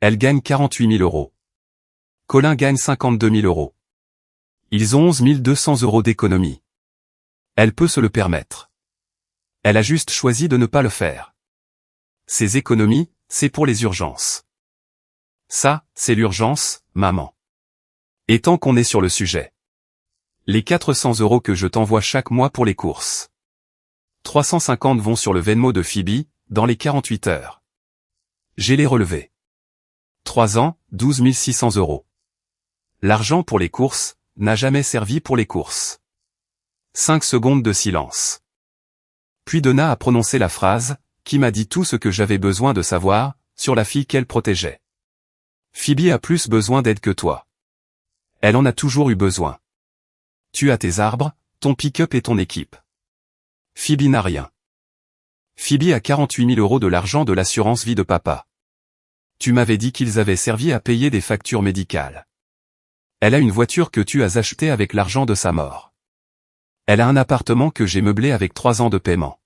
Elle gagne 48 000 €. Colin gagne 52 000 €. Ils ont 11 200 € d'économie. Elle peut se le permettre. Elle a juste choisi de ne pas le faire. Ces économies, c'est pour les urgences. Ça, c'est l'urgence, maman. Et tant qu'on est sur le sujet. Les 400 € que je t'envoie chaque mois pour les courses. 350 vont sur le Venmo de Phoebe, dans les 48 heures. J'ai les relevés. 3 ans, 12 600 €. L'argent pour les courses, n'a jamais servi pour les courses. 5 secondes de silence. Puis Donna a prononcé la phrase, qui m'a dit tout ce que j'avais besoin de savoir, sur la fille qu'elle protégeait. Phoebe a plus besoin d'aide que toi. Elle en a toujours eu besoin. Tu as tes arbres, ton pick-up et ton équipe. Phoebe n'a rien. Phoebe a 48 000 € de l'argent de l'assurance vie de papa. Tu m'avais dit qu'ils avaient servi à payer des factures médicales. Elle a une voiture que tu as achetée avec l'argent de sa mort. Elle a un appartement que j'ai meublé avec 3 ans de paiement.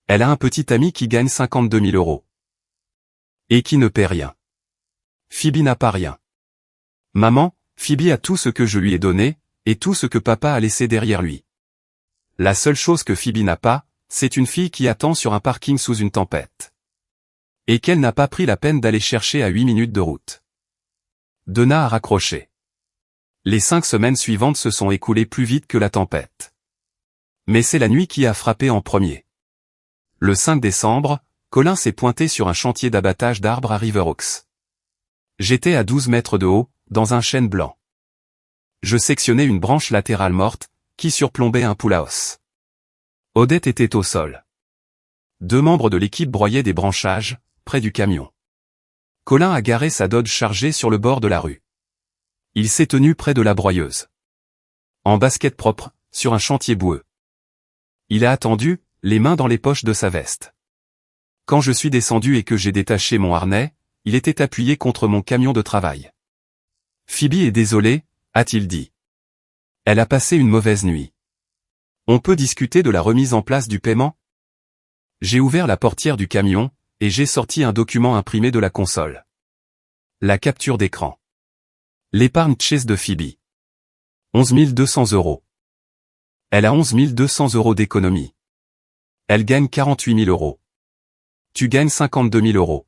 Elle a un petit ami qui gagne 52 000 €. Et qui ne paie rien. Phoebe n'a pas rien. Maman, Phoebe a tout ce que je lui ai donné, et tout ce que papa a laissé derrière lui. La seule chose que Phoebe n'a pas, c'est une fille qui attend sur un parking sous une tempête. Et qu'elle n'a pas pris la peine d'aller chercher à 8 minutes de route. Donna a raccroché. Les 5 semaines suivantes se sont écoulées plus vite que la tempête. Mais c'est la nuit qui a frappé en premier. Le 5 décembre, Colin s'est pointé sur un chantier d'abattage d'arbres à River Oaks. J'étais à 12 mètres de haut, dans un chêne blanc. Je sectionnais une branche latérale morte, qui surplombait un pool house. Odette était au sol. 2 membres de l'équipe broyaient des branchages, près du camion. Colin a garé sa Dodge chargée sur le bord de la rue. Il s'est tenu près de la broyeuse. En basket propre, sur un chantier boueux. Il a attendu, les mains dans les poches de sa veste. Quand je suis descendu et que j'ai détaché mon harnais, il était appuyé contre mon camion de travail. Phoebe est désolée, a-t-il dit. Elle a passé une mauvaise nuit. On peut discuter de la remise en place du paiement? J'ai ouvert la portière du camion, et j'ai sorti un document imprimé de la console. La capture d'écran. L'épargne Chase de Phoebe. 11 200 €. Elle a 11 200 € d'économie. Elle gagne 48 000 €. Tu gagnes 52 000 €.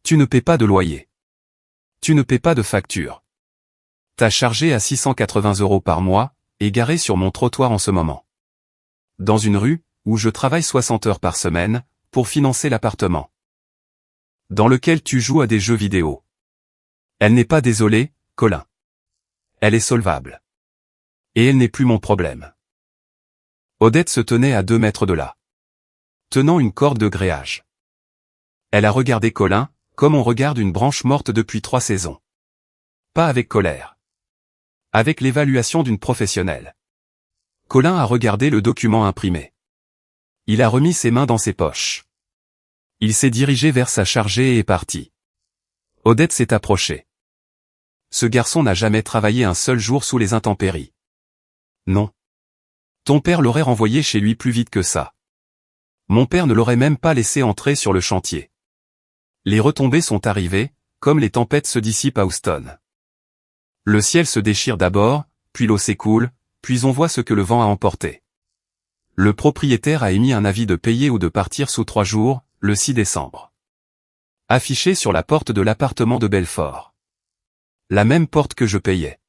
Tu ne paies pas de loyer. Tu ne paies pas de facture. T'as chargé à 680 € par mois, et garé sur mon trottoir en ce moment. Dans une rue, où je travaille 60 heures par semaine, pour financer l'appartement. Dans lequel tu joues à des jeux vidéo. Elle n'est pas désolée, Colin. Elle est solvable. Et elle n'est plus mon problème. Odette se tenait à 2 mètres de là. Tenant une corde de gréage. Elle a regardé Colin, comme on regarde une branche morte depuis 3 saisons. Pas avec colère. Avec l'évaluation d'une professionnelle. Colin a regardé le document imprimé. Il a remis ses mains dans ses poches. Il s'est dirigé vers sa chargée et est parti. Odette s'est approchée. Ce garçon n'a jamais travaillé un seul jour sous les intempéries. Non. Ton père l'aurait renvoyé chez lui plus vite que ça. Mon père ne l'aurait même pas laissé entrer sur le chantier. Les retombées sont arrivées, comme les tempêtes se dissipent à Houston. Le ciel se déchire d'abord, puis l'eau s'écoule, puis on voit ce que le vent a emporté. Le propriétaire a émis un avis de payer ou de partir sous 3 jours, le 6 décembre. Affiché sur la porte de l'appartement de Belfort. La même porte que je payais.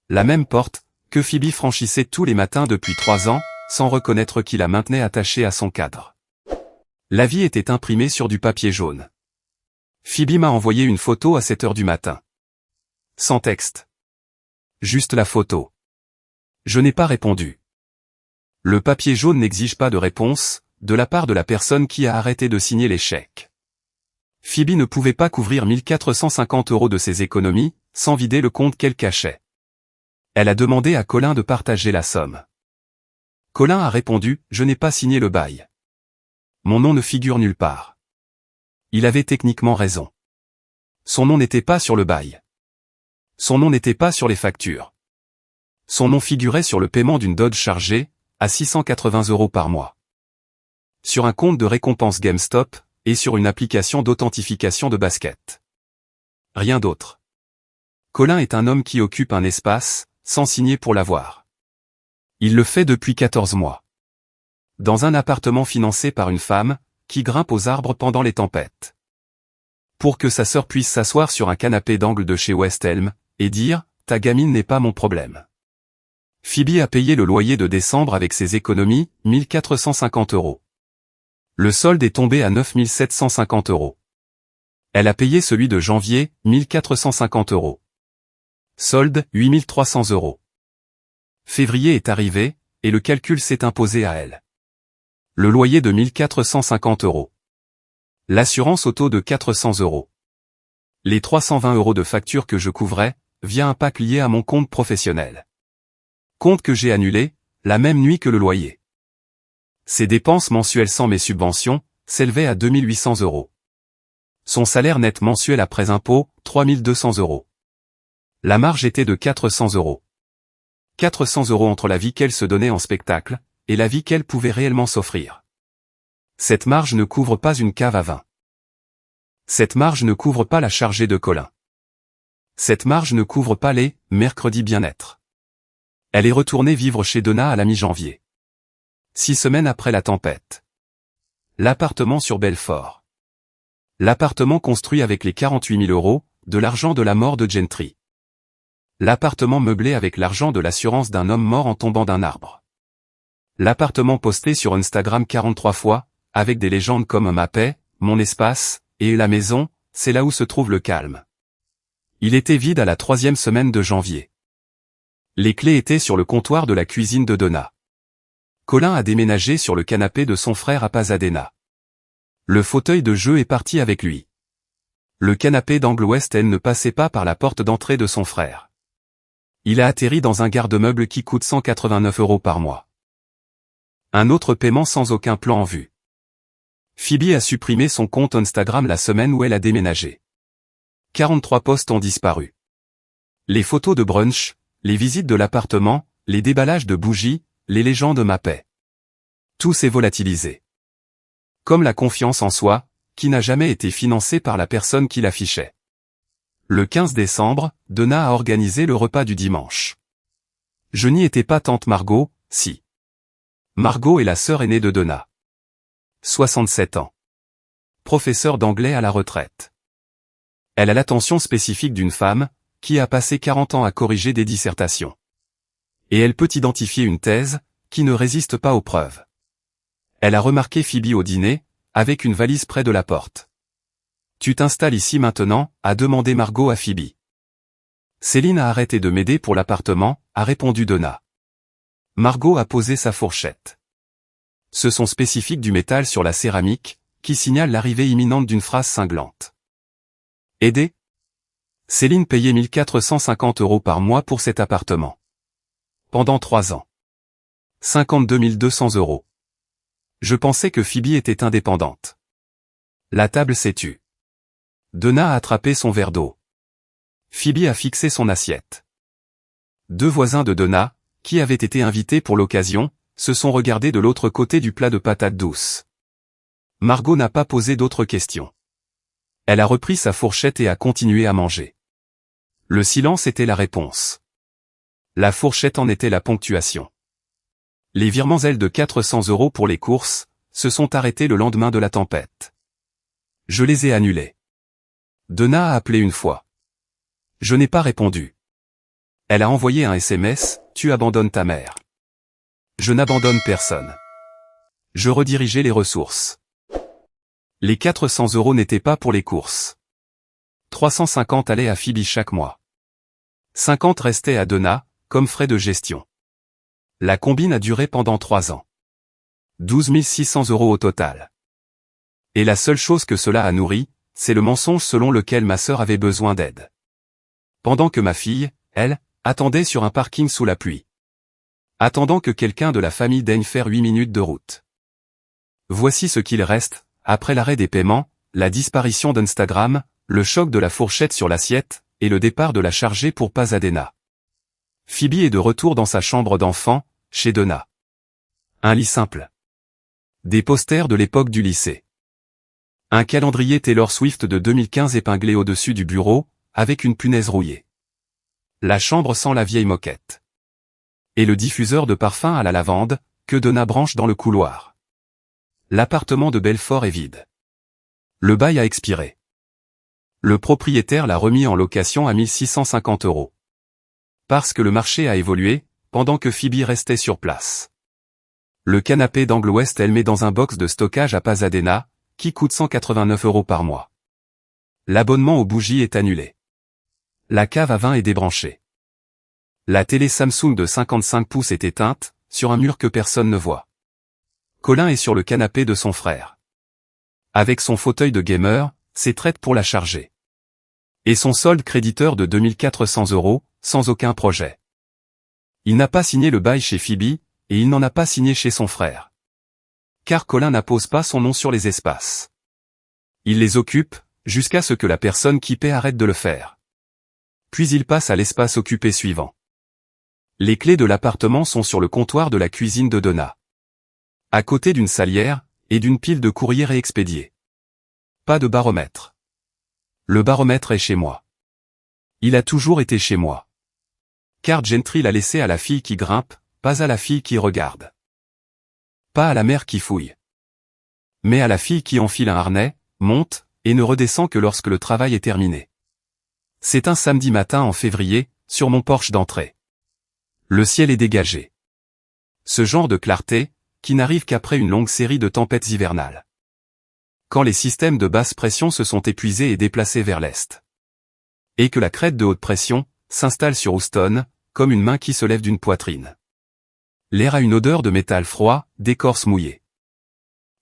La même porte, que Phoebe franchissait tous les matins depuis 3 ans, sans reconnaître qui la maintenait attachée à son cadre. L'avis était imprimé sur du papier jaune. Phoebe m'a envoyé une photo à 7 heures du matin. Sans texte. Juste la photo. Je n'ai pas répondu. Le papier jaune n'exige pas de réponse, de la part de la personne qui a arrêté de signer les chèques. Phoebe ne pouvait pas couvrir 1450 € de ses économies, sans vider le compte qu'elle cachait. Elle a demandé à Colin de partager la somme. Colin a répondu « Je n'ai pas signé le bail. Mon nom ne figure nulle part. » Il avait techniquement raison. Son nom n'était pas sur le bail. Son nom n'était pas sur les factures. Son nom figurait sur le paiement d'une Dodge chargée, à 680 € par mois. Sur un compte de récompense GameStop, et sur une application d'authentification de basket. Rien d'autre. Colin est un homme qui occupe un espace, sans signer pour l'avoir. Il le fait depuis 14 mois. Dans un appartement financé par une femme, qui grimpe aux arbres pendant les tempêtes. Pour que sa sœur puisse s'asseoir sur un canapé d'angle de chez West Elm, et dire « Ta gamine n'est pas mon problème ». Phoebe a payé le loyer de décembre avec ses économies, 1450 €. Le solde est tombé à 9750 €. Elle a payé celui de janvier, 1450 €. Solde, 8300 €. Février est arrivé, et le calcul s'est imposé à elle. Le loyer de 1450 €. L'assurance auto de 400 €. Les 320 € de facture que je couvrais, via un pack lié à mon compte professionnel. Compte que j'ai annulé, la même nuit que le loyer. Ses dépenses mensuelles sans mes subventions, s'élevaient à 2800 €. Son salaire net mensuel après impôt, 3200 €. La marge était de 400 €. 400 € entre la vie qu'elle se donnait en spectacle, et la vie qu'elle pouvait réellement s'offrir. Cette marge ne couvre pas une cave à vin. Cette marge ne couvre pas la chargée de Colin. Cette marge ne couvre pas les « mercredis bien-être ». Elle est retournée vivre chez Donna à la mi-janvier. 6 semaines après la tempête. L'appartement sur Belfort. L'appartement construit avec les 48 000 €, de l'argent de la mort de Gentry. L'appartement meublé avec l'argent de l'assurance d'un homme mort en tombant d'un arbre. L'appartement posté sur Instagram 43 fois, avec des légendes comme ma paix, mon espace, et la maison, c'est là où se trouve le calme. Il était vide à la 3e semaine de janvier. Les clés étaient sur le comptoir de la cuisine de Donna. Colin a déménagé sur le canapé de son frère à Pasadena. Le fauteuil de jeu est parti avec lui. Le canapé d'angle West End ne passait pas par la porte d'entrée de son frère. Il a atterri dans un garde-meuble qui coûte 189 € par mois. Un autre paiement sans aucun plan en vue. Phoebe a supprimé son compte Instagram la semaine où elle a déménagé. 43 posts ont disparu. Les photos de brunch, les visites de l'appartement, les déballages de bougies, les légendes ma paix. Tout s'est volatilisé. Comme la confiance en soi, qui n'a jamais été financée par la personne qui l'affichait. Le 15 décembre, Donna a organisé le repas du dimanche. Je n'y étais pas tante Margot, si. Margot est la sœur aînée de Donna. 67 ans. Professeure d'anglais à la retraite. Elle a l'attention spécifique d'une femme, qui a passé 40 ans à corriger des dissertations. Et elle peut identifier une thèse, qui ne résiste pas aux preuves. Elle a remarqué Phoebe au dîner, avec une valise près de la porte. « Tu t'installes ici maintenant ?» a demandé Margot à Phoebe. Céline a arrêté de m'aider pour l'appartement, a répondu Donna. Margot a posé sa fourchette. Ce son spécifique du métal sur la céramique, qui signale l'arrivée imminente d'une phrase cinglante. Aider ? Céline payait 1450 € par mois pour cet appartement. Pendant 3 ans. 52 200 €. Je pensais que Phoebe était indépendante. La table s'est tue. Donna a attrapé son verre d'eau. Phoebe a fixé son assiette. 2 voisins de Donna, qui avaient été invités pour l'occasion, se sont regardés de l'autre côté du plat de patates douces. Margot n'a pas posé d'autres questions. Elle a repris sa fourchette et a continué à manger. Le silence était la réponse. La fourchette en était la ponctuation. Les virements Zelle de 400 € pour les courses se sont arrêtés le lendemain de la tempête. Je les ai annulés. Donna a appelé une fois. Je n'ai pas répondu. Elle a envoyé un SMS, « Tu abandonnes ta mère ». Je n'abandonne personne. Je redirigeais les ressources. Les 400 € n'étaient pas pour les courses. 350 allaient à Phoebe chaque mois. 50 restaient à Donna, comme frais de gestion. La combine a duré pendant 3 ans. 12 600 € au total. Et la seule chose que cela a nourri, c'est le mensonge selon lequel ma sœur avait besoin d'aide. Pendant que ma fille, elle, attendait sur un parking sous la pluie. Attendant que quelqu'un de la famille daigne faire 8 minutes de route. Voici ce qu'il reste, après l'arrêt des paiements, la disparition d'Instagram, le choc de la fourchette sur l'assiette, et le départ de la chargée pour Pasadena. Phoebe est de retour dans sa chambre d'enfant, chez Donna. Un lit simple. Des posters de l'époque du lycée. Un calendrier Taylor Swift de 2015 épinglé au-dessus du bureau, avec une punaise rouillée. La chambre sent la vieille moquette. Et le diffuseur de parfum à la lavande, que Donna branche dans le couloir. L'appartement de Belfort est vide. Le bail a expiré. Le propriétaire l'a remis en location à 1650 €. Parce que le marché a évolué, pendant que Phoebe restait sur place. Le canapé d'angle ouest elle met dans un box de stockage à Pasadena, qui coûte 189 € par mois. L'abonnement aux bougies est annulé. La cave à vin est débranchée. La télé Samsung de 55 pouces est éteinte, sur un mur que personne ne voit. Colin est sur le canapé de son frère. Avec son fauteuil de gamer, c'est traite pour la charger. Et son solde créditeur de 2400 €, sans aucun projet. Il n'a pas signé le bail chez Phoebe, et il n'en a pas signé chez son frère. Car Colin n'appose pas son nom sur les espaces. Il les occupe, jusqu'à ce que la personne qui paie arrête de le faire. Puis il passe à l'espace occupé suivant. Les clés de l'appartement sont sur le comptoir de la cuisine de Donna. À côté d'une salière, et d'une pile de courriers réexpédiés. Pas de baromètre. Le baromètre est chez moi. Il a toujours été chez moi. Car Gentry l'a laissé à la fille qui grimpe, pas à la fille qui regarde. Pas à la mère qui fouille. Mais à la fille qui enfile un harnais, monte, et ne redescend que lorsque le travail est terminé. C'est un samedi matin en février, sur mon porche d'entrée. Le ciel est dégagé. Ce genre de clarté, qui n'arrive qu'après une longue série de tempêtes hivernales. Quand les systèmes de basse pression se sont épuisés et déplacés vers l'est. Et que la crête de haute pression s'installe sur Houston, comme une main qui se lève d'une poitrine. L'air a une odeur de métal froid, d'écorce mouillée.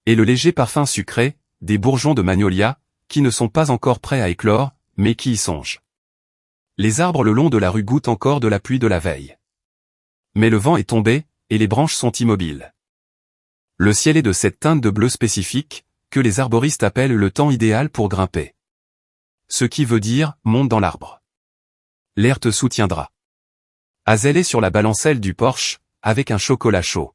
Et le léger parfum sucré, des bourgeons de magnolia, qui ne sont pas encore prêts à éclore, mais qui y songent. Les arbres le long de la rue goûtent encore de la pluie de la veille. Mais le vent est tombé, et les branches sont immobiles. Le ciel est de cette teinte de bleu spécifique, que les arboristes appellent le temps idéal pour grimper. Ce qui veut dire, monte dans l'arbre. L'air te soutiendra. Hazel est sur la balancelle du porche, avec un chocolat chaud.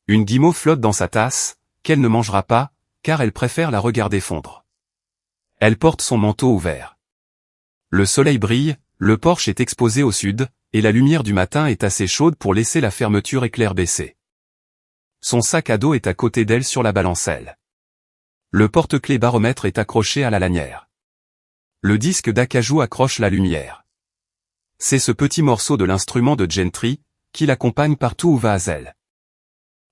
Une guimauve flotte dans sa tasse, qu'elle ne mangera pas, car elle préfère la regarder fondre. Elle porte son manteau ouvert. Le soleil brille, le porche est exposé au sud, et la lumière du matin est assez chaude pour laisser la fermeture éclair baisser. Son sac à dos est à côté d'elle sur la balancelle. Le porte-clés baromètre est accroché à la lanière. Le disque d'acajou accroche la lumière. C'est ce petit morceau de l'instrument de Gentry, qui l'accompagne partout où va Hazel.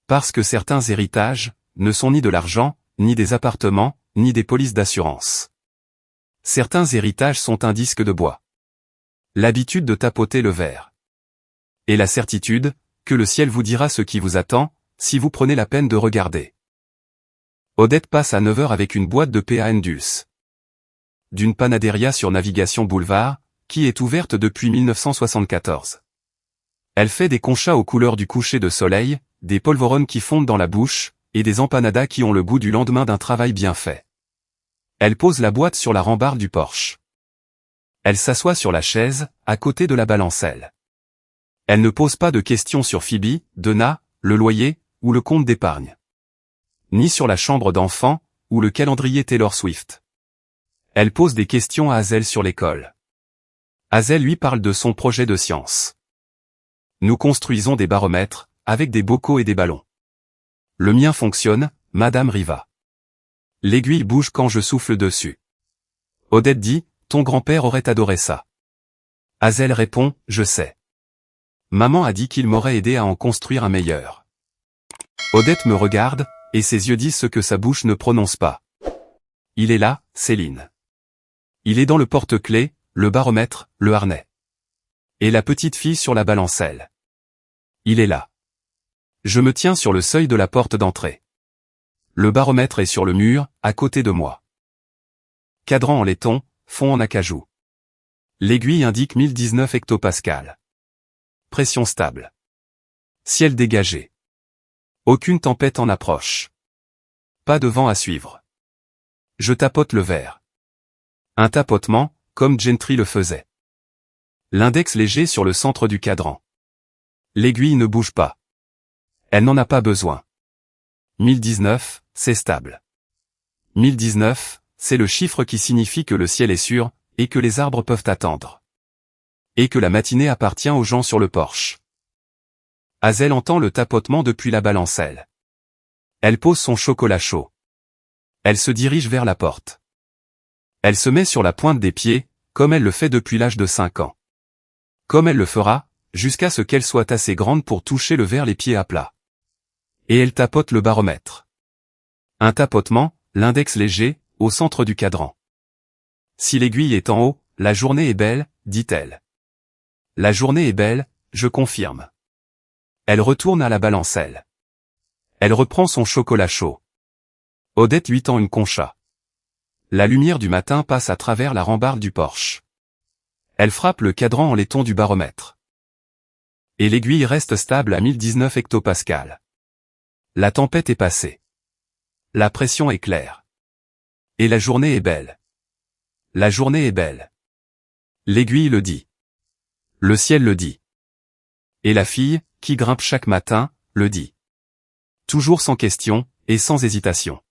Parce que certains héritages, ne sont ni de l'argent, ni des appartements, ni des polices d'assurance. Certains héritages sont un disque de bois. L'habitude de tapoter le verre. Et la certitude, que le ciel vous dira ce qui vous attend, si vous prenez la peine de regarder. Odette passe à 9 h avec une boîte de PAN Dulce. D'une Panaderia sur Navigation Boulevard, qui est ouverte depuis 1974. Elle fait des conchas aux couleurs du coucher de soleil, des polvorones qui fondent dans la bouche, et des empanadas qui ont le goût du lendemain d'un travail bien fait. Elle pose la boîte sur la rambarde du porche. Elle s'assoit sur la chaise, à côté de la balancelle. Elle ne pose pas de questions sur Phoebe, Donna, le loyer, ou le compte d'épargne. Ni sur la chambre d'enfant, ou le calendrier Taylor Swift. Elle pose des questions à Hazel sur l'école. Hazel lui parle de son projet de science. Nous construisons des baromètres, avec des bocaux et des ballons. Le mien fonctionne, Madame Riva. L'aiguille bouge quand je souffle dessus. Odette dit, ton grand-père aurait adoré ça. Hazel répond, je sais. Maman a dit qu'il m'aurait aidé à en construire un meilleur. Odette me regarde, et ses yeux disent ce que sa bouche ne prononce pas. Il est là, Céline. Il est dans le porte-clés, le baromètre, le harnais. Et la petite fille sur la balancelle. Il est là. Je me tiens sur le seuil de la porte d'entrée. Le baromètre est sur le mur, à côté de moi. Cadran en laiton, fond en acajou. L'aiguille indique 1019 hectopascales. Pression stable. Ciel dégagé. Aucune tempête en approche. Pas de vent à suivre. Je tapote le verre. Un tapotement, comme Gentry le faisait. L'index léger sur le centre du cadran. L'aiguille ne bouge pas. Elle n'en a pas besoin. 1019, c'est stable. 1019, c'est le chiffre qui signifie que le ciel est sûr, et que les arbres peuvent attendre. Et que la matinée appartient aux gens sur le porche. Hazel entend le tapotement depuis la balancelle. Elle pose son chocolat chaud. Elle se dirige vers la porte. Elle se met sur la pointe des pieds, comme elle le fait depuis l'âge de 5 ans. Comme elle le fera, jusqu'à ce qu'elle soit assez grande pour toucher le verre les pieds à plat. Et elle tapote le baromètre. Un tapotement, l'index léger, au centre du cadran. Si l'aiguille est en haut, la journée est belle, dit-elle. La journée est belle, je confirme. Elle retourne à la balancelle. Elle reprend son chocolat chaud. Odette lui tend une concha. La lumière du matin passe à travers la rambarde du porche. Elle frappe le cadran en laiton du baromètre. Et l'aiguille reste stable à 1019 hectopascales. La tempête est passée. La pression est claire. Et la journée est belle. La journée est belle. L'aiguille le dit. Le ciel le dit. Et la fille, qui grimpe chaque matin, le dit. Toujours sans question, et sans hésitation.